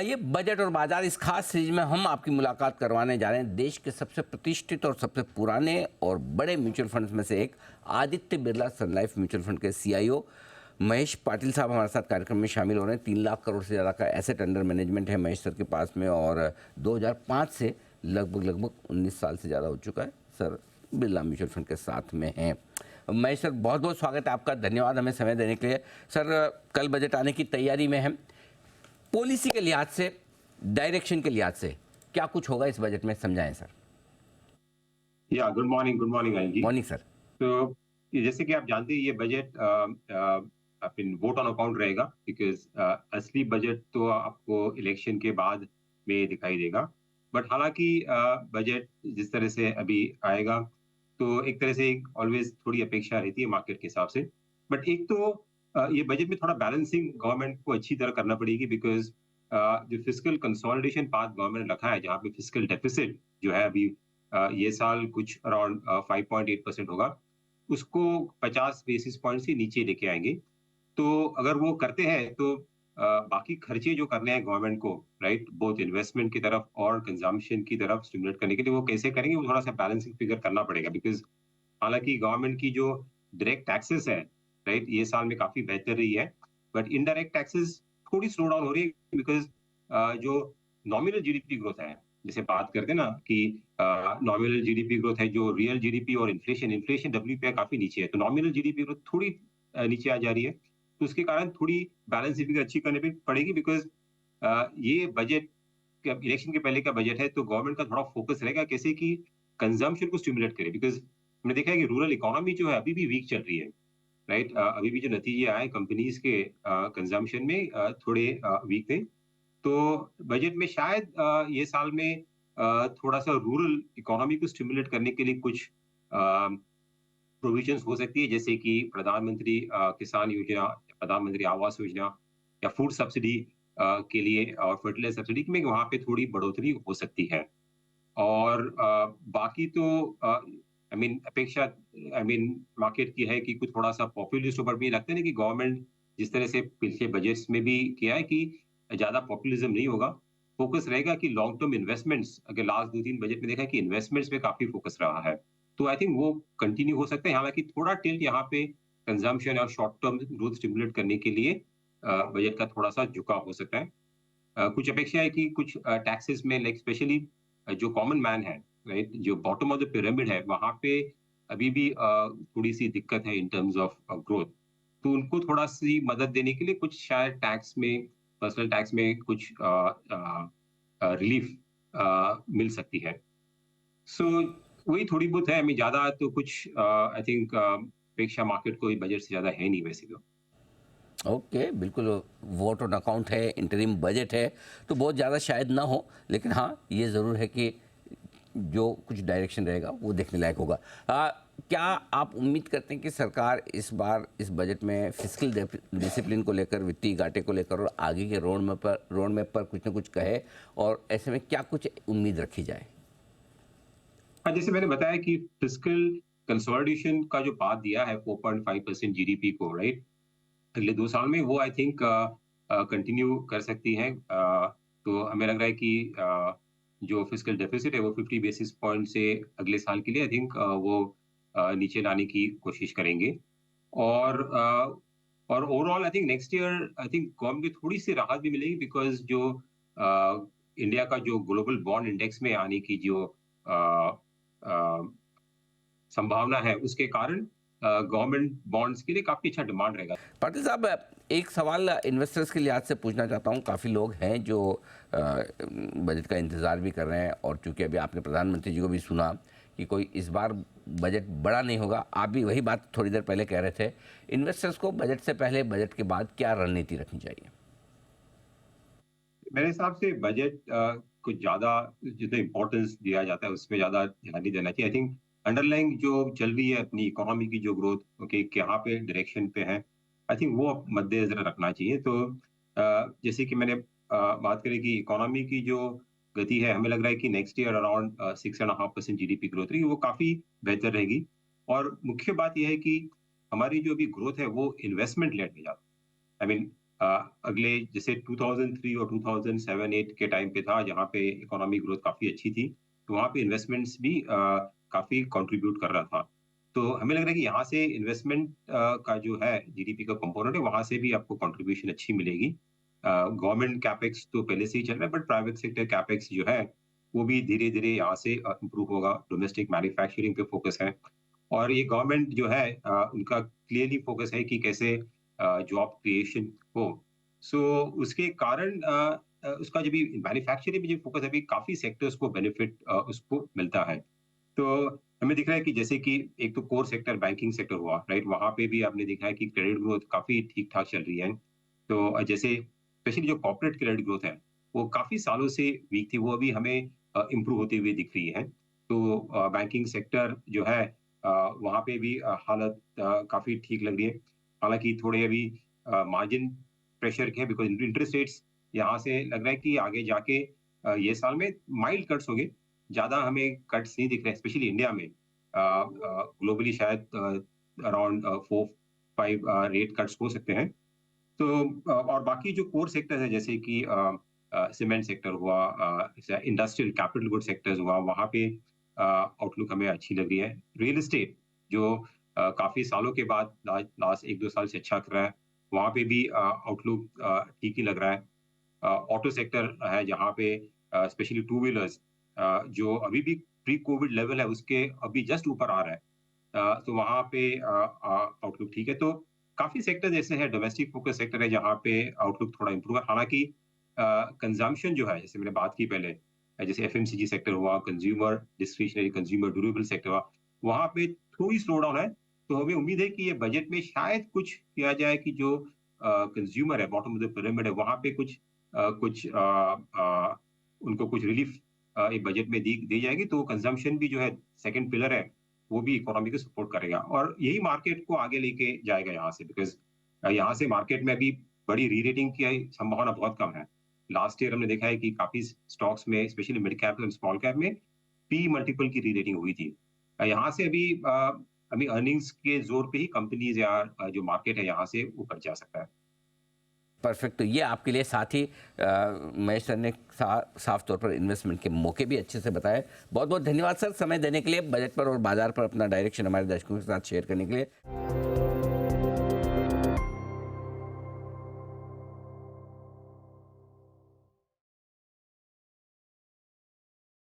आइए बजट और बाजार इस खास सीरीज में हम आपकी मुलाकात करवाने जा रहे हैं देश के सबसे प्रतिष्ठित और सबसे पुराने और बड़े म्यूचुअल फंड्स में से एक आदित्य बिरला सन लाइफ म्यूचुअल फंड के सीईओ महेश पाटिल साहब हमारे साथ कार्यक्रम में शामिल हो रहे हैं। 3 लाख करोड़ से ज़्यादा का एसेट अंडर मैनेजमेंट है महेश सर के पास में और 2005 से लगभग 19 साल से ज़्यादा हो चुका है सर बिरला म्यूचुअल फंड के साथ में हैं। महेश सर बहुत बहुत स्वागत है आपका, धन्यवाद हमें समय देने के लिए। सर कल बजट आने की तैयारी में है, पॉलिसी के लिहाज से, डायरेक्शन के लिहाज से क्या कुछ होगा इस बजट में, समझाएं सर। या good morning Anil ji. Morning sir. तो जैसे कि आप जानते हैं ये बजट वोट ऑन अकाउंट रहेगा बिकॉज असली बजट तो आपको इलेक्शन के बाद में दिखाई देगा। बट हालांकि बजट जिस तरह से अभी आएगा तो एक तरह से ऑलवेज थोड़ी अपेक्षा रहती है मार्केट के हिसाब से। बट एक तो ये बजट में थोड़ा बैलेंसिंग गवर्नमेंट को अच्छी तरह करना पड़ेगी बिकॉज जो फिस्कल कंसोलिडेशन पाथ गवर्नमेंट ने रखा है जहाँ पे फिस्कल डेफिसिट जो है अभी ये साल कुछ अराउंड 5.8% होगा, उसको 50 बेसिस पॉइंट से नीचे लेके आएंगे। तो अगर वो करते हैं तो बाकी खर्चे जो करने हैं गवर्नमेंट को, राइट, बोथ इन्वेस्टमेंट की तरफ और कंजम्पशन की तरफ स्टिमुलेट करने के लिए वो कैसे करेंगे, वो थोड़ा सा बैलेंसिंग फिगर करना पड़ेगा। बिकॉज हालांकि गवर्नमेंट की जो डायरेक्ट टैक्सेस है, राइट, ये साल में काफी बेहतर रही है, बट इनडायरेक्ट टैक्सेस थोड़ी स्लो डाउन हो रही है बिकॉज जो नॉमिनल जीडीपी ग्रोथ है, जैसे बात करते हैं ना कि नॉमिनल जीडीपी ग्रोथ है, जो रियल जीडीपी और इन्फ्लेशन डब्ल्यूपीआई काफी नीचे है, तो नॉमिनल जीडीपी ग्रोथ थोड़ी नीचे आ जा रही है। तो उसके कारण थोड़ी बैलेंस फिगर अच्छी करनी पड़ेगी बिकॉज ये बजट इलेक्शन के पहले का बजट है, तो गवर्नमेंट का थोड़ा फोकस रहेगा कैसे कि कंजम्पशन को स्टिमुलेट करे। बिकॉज हमने देखा है कि रूरल इकोनॉमी जो है अभी भी वीक चल रही है, राइट। अभी भी जो नतीजे आए कंपनीज के कंजम्पशन में थोड़े वीक थे। तो बजट में शायद ये साल में थोड़ा सा रूरल इकोनॉमी को स्टिमुलेट करने के लिए कुछ प्रोविजंस हो सकती है, जैसे कि प्रधानमंत्री किसान योजना, प्रधानमंत्री आवास योजना या फूड सब्सिडी के लिए और फर्टिलाइजर सब्सिडी में वहां पे थोड़ी बढ़ोतरी हो सकती है। और बाकी तो अपेक्षा मार्केट की है कि कुछ थोड़ा सा पॉपुलिस्ट ऊपर भी लगता है ना कि गवर्नमेंट जिस तरह से पिछले बजट्स में भी किया है कि ज्यादा पॉपुलिज्म नहीं होगा, फोकस रहेगा कि लॉन्ग टर्म इन्वेस्टमेंट्स। अगर लास्ट 2-3 बजट में देखा कि इन्वेस्टमेंट्स पे काफी फोकस रहा है, तो आई थिंक वो कंटिन्यू हो सकता है। हालांकि थोड़ा टिल्ट यहाँ पे कंजम्पशन और शॉर्ट टर्म ग्रोथ स्टिमुलेट करने के लिए बजट का थोड़ा सा झुकाव हो सकता है। कुछ अपेक्षा है कि कुछ टैक्सेस में लाइक स्पेशली जो कॉमन मैन है, राइट, जो बॉटम ऑफ द पिरामिड है, वहां पे अभी भी थोड़ी सी दिक्कत है इन टर्म्स ऑफ ग्रोथ। तो उनको थोड़ा सी मदद देने के लिए कुछ शायद टैक्स में, पर्सनल टैक्स में कुछ रिलीफ मिल सकती है। सो वही थोड़ी बहुत है, ज्यादा तो कुछ आई थिंक अपेक्षा मार्केट को बजट से ज्यादा है नहीं वैसे तो। ओके बिल्कुल, वोट ऑन अकाउंट है, इंटरिम बजट है, तो बहुत ज़्यादा शायद ना हो, लेकिन हाँ ये ज़रूर है कि जो कुछ डायरेक्शन रहेगा वो देखने लायक होगा। क्या आप उम्मीद करते हैं कि सरकार इस बार इस बजट में फिस्कल डिसिप्लिन को लेकर, वित्तीय घाटे को लेकर और आगे के रोड मैप पर कुछ ना कुछ कहे, और ऐसे में क्या कुछ उम्मीद रखी जाए? हाँ, जैसे मैंने बताया कि फिस्कल कंसोलिडेशन का जो पाथ दिया है 4.5% जीडीपी को, राइट, अगले 2 साल में, वो आई थिंक कंटिन्यू कर सकती हैं। तो हमें लग रहा है कि जो फिस्कल डेफिसिट है वो 50 बेसिस पॉइंट से अगले साल के लिए आई थिंक वो नीचे लाने की कोशिश करेंगे। और overall I think next year I think government को थोड़ी सी राहत भी मिलेगी बिकॉज जो इंडिया का जो ग्लोबल बॉन्ड इंडेक्स में आने की जो संभावना है, उसके कारण गवर्नमेंट बॉन्ड्स के लिए काफी अच्छा डिमांड रहेगा। पाटिल साहब, एक सवाल इन्वेस्टर्स के लिहाज से पूछना चाहता हूँ। काफ़ी लोग हैं जो बजट का इंतज़ार भी कर रहे हैं, और चूंकि अभी आपने प्रधानमंत्री जी को भी सुना कि कोई इस बार बजट बड़ा नहीं होगा, आप भी वही बात थोड़ी देर पहले कह रहे थे। इन्वेस्टर्स को बजट से पहले, बजट के बाद क्या रणनीति रखनी चाहिए? मेरे हिसाब से बजट कुछ ज्यादा जितना इम्पोर्टेंस दिया जाता है उसमें ज्यादा ध्यान नहीं देना चाहिए। आई थिंक अंडरलाइंग जो चल रही है अपनी इकोनॉमी की जो ग्रोथ, ओके, कहाँ पे डायरेक्शन पे है, आई थिंक वो मद्देनजर रखना चाहिए। तो जैसे कि मैंने बात करी कि इकोनॉमी की जो गति है, हमें लग रहा है कि next year around 6.5% GDP growth रहेगी, वो काफी बेहतर रहेगी। और मुख्य बात यह है कि हमारी जो अभी ग्रोथ है वो इन्वेस्टमेंट लेड है। आई मीन अगले जैसे 2003 और 2007-8 के टाइम पे था जहाँ पे इकोनॉमी ग्रोथ काफ़ी अच्छी थी, तो वहाँ पे इन्वेस्टमेंट्स भी काफ़ी कंट्रीब्यूट कर रहा था। तो हमें लग रहा है कि यहाँ से इन्वेस्टमेंट का जो है जीडीपी का कंपोनेंट है, वहाँ से भी आपको कंट्रीब्यूशन अच्छी मिलेगी। गवर्नमेंट कैपेक्स तो पहले से ही चल रहा है, बट प्राइवेट सेक्टर कैपेक्स जो है, वो भी धीरे-धीरे यहाँ से इम्प्रूव होगा। डोमेस्टिक मैन्युफैक्चरिंग पे फोकस है और ये गवर्नमेंट जो है उनका क्लियरली फोकस है कि कैसे जॉब क्रिएशन हो। सो उसके कारण उसका जो भी मैन्युफैक्चरिंग में जो फोकस है, अभी काफ़ी सेक्टर्स को बेनिफिट उसको मिलता है। तो हमें दिख रहा है कि जैसे कि एक तो कोर सेक्टर बैंकिंग सेक्टर हुआ, राइट? वहाँ पे भी आपने देखा है कि क्रेडिट ग्रोथ काफ़ी ठीक-ठाक चल रही है। तो जैसे स्पेशली जो कॉर्पोरेट क्रेडिट ग्रोथ है, वो काफ़ी सालों से वीक थी, वो अभी हमें इम्प्रूव होती हुई दिख रही है। तो बैंकिंग सेक्टर जो है वहाँ पे भी हालत काफ़ी ठीक लग रही है। हालाँकि थोड़े अभी मार्जिन प्रेशर के हैं बिकॉज़ इंटरेस्ट रेट्स यहाँ से लग रहा है कि आगे जाके ये साल में माइल्ड कट्स होंगे। ज़्यादा हमें कट्स नहीं दिख रहे, स्पेशली इंडिया में। ग्लोबली शायद अराउंड 4-5 रेट कट्स हो सकते हैं। तो और बाकी जो कोर सेक्टर है जैसे कि सीमेंट सेक्टर हुआ, इंडस्ट्रियल कैपिटल गुड सेक्टर्स हुआ, वहाँ पे आउटलुक हमें अच्छी लग रही है। रियल एस्टेट जो काफ़ी सालों के बाद लास्ट 1-2 साल से अच्छा कर रहा है, वहाँ पे भी आउटलुक ठीक ही लग रहा है। ऑटो सेक्टर है जहाँ पे स्पेशली टू व्हीलर्स जो अभी भी प्री कोविड लेवल है उसके अभी जस्ट ऊपर आ रहा है। तो वहाँ पे आउटलुक ठीक है। तो काफ़ी सेक्टर्स ऐसे हैं, डोमेस्टिक फोकस सेक्टर है जहाँ पे आउटलुक थोड़ा इम्प्रूव है। हालाँकि कंज़म्पशन जो है, जैसे मैंने बात की पहले, जैसे एफएमसीजी सेक्टर हुआ, consumer discretionary, consumer durable sector हुआ, वहाँ पे थोड़ी स्लो डाउन है। तो हमें उम्मीद है कि ये बजट में शायद कुछ किया जाए कि जो कंज्यूमर है, बॉटम ऑफ द पिरामिड है, वहाँ पे कुछ उनको कुछ रिलीफ ये बजट में दी जाएगी, तो कंज़म्पशन भी जो है सेकंड पिलर है, वो भी इकोनॉमी को सपोर्ट करेगा और यही मार्केट को आगे लेके जाएगा यहाँ से बिकॉज़ यहाँ से मार्केट में अभी बड़ी री-रेटिंग की संभावना बहुत कम है। लास्ट ईयर हमने देखा है कि काफ़ी स्टॉक्स में स्पेशली मिड कैप और स्मॉल कैप में पी मल्टीपल की री-रेटिंग हुई थी। यहाँ से अभी अर्निंग्स के ज़ोर पे ही कंपनीज़ या जो मार्केट है यहाँ से ऊपर जा सकता है। परफेक्ट। तो ये आपके लिए साथ ही महेश सर ने साफ तौर पर इन्वेस्टमेंट के मौके भी अच्छे से बताए। बहुत बहुत धन्यवाद सर समय देने के लिए, बजट पर और बाजार पर अपना डायरेक्शन हमारे दर्शकों के साथ शेयर करने के लिए।